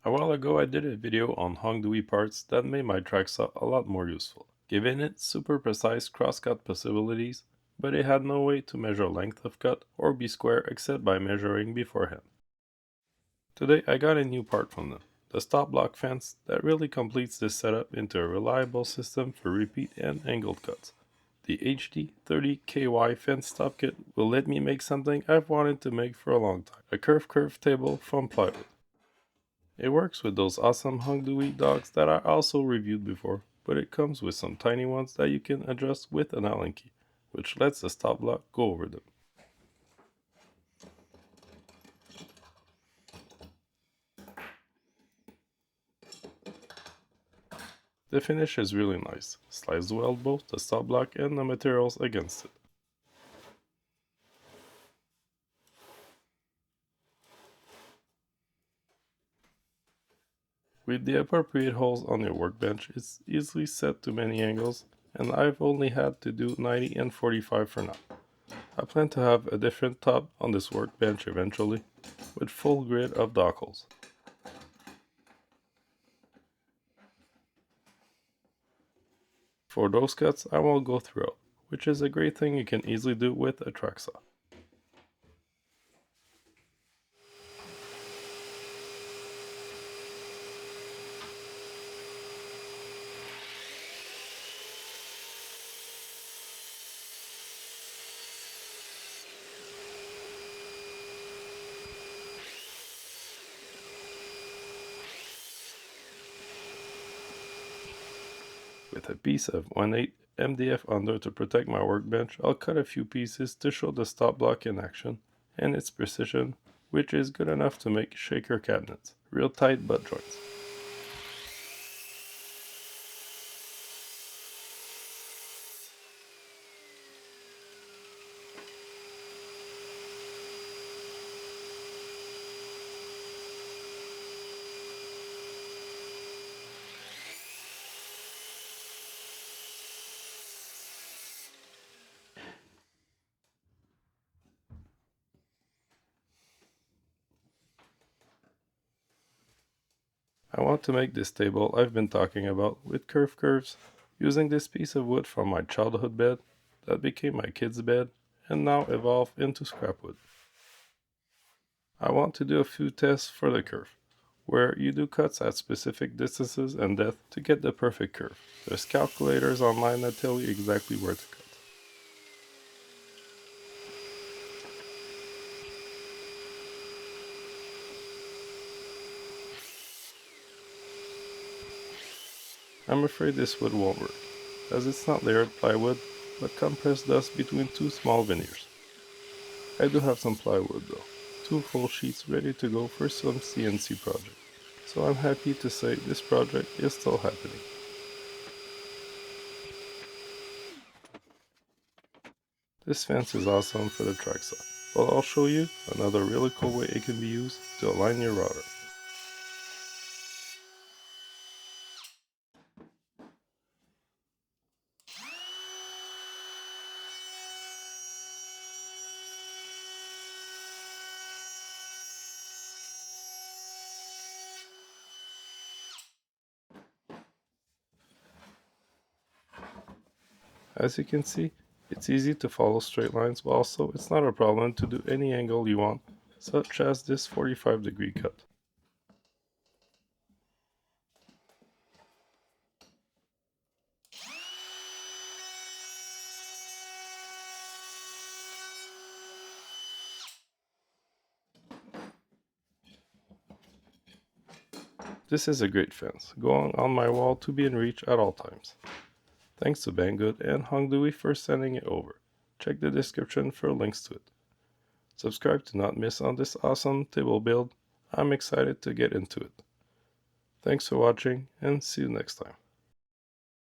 A while ago I did a video on HONGDUI parts that made my track saw a lot more useful, giving it super precise cross-cut possibilities, but it had no way to measure length of cut or be square except by measuring beforehand. Today I got a new part from them, the stop block fence, that really completes this setup into a reliable system for repeat and angled cuts. The HD30KY Fence stop kit will let me make something I've wanted to make for a long time, a kerf table from Plywood. It works with those awesome HONGDUI dogs that I also reviewed before, but it comes with some tiny ones that you can adjust with an Allen key, which lets the stop block go over them. The finish is really nice, slides well both the stop block and the materials against it. With the appropriate holes on your workbench, it's easily set to many angles, and I've only had to do 90 and 45 for now. I plan to have a different top on this workbench eventually, with full grid of dog holes. For those cuts, I won't go throughout, which is a great thing you can easily do with a track saw. With a piece of 1/8 MDF under to protect my workbench, I'll cut a few pieces to show the stop block in action and its precision, which is good enough to make shaker cabinets, real tight butt joints. I want to make this table I've been talking about with curves, using this piece of wood from my childhood bed that became my kid's bed and now evolved into scrap wood. I want to do a few tests for the curve, where you do cuts at specific distances and depth to get the perfect curve. There's calculators online that tell you exactly where to cut. I'm afraid this wood won't work, as it's not layered plywood, but compressed dust between two small veneers. I do have some plywood though, 2 full sheets ready to go for some CNC project, so I'm happy to say this project is still happening. This fence is awesome for the track saw, but I'll show you another really cool way it can be used to align your router. As you can see, it's easy to follow straight lines, but also it's not a problem to do any angle you want, such as this 45-degree cut. This is a great fence, going on my wall to be in reach at all times. Thanks to Banggood and HONGDUI for sending it over. Check the description for links to it. Subscribe to not miss on this awesome table build. I'm excited to get into it. Thanks for watching and see you next time.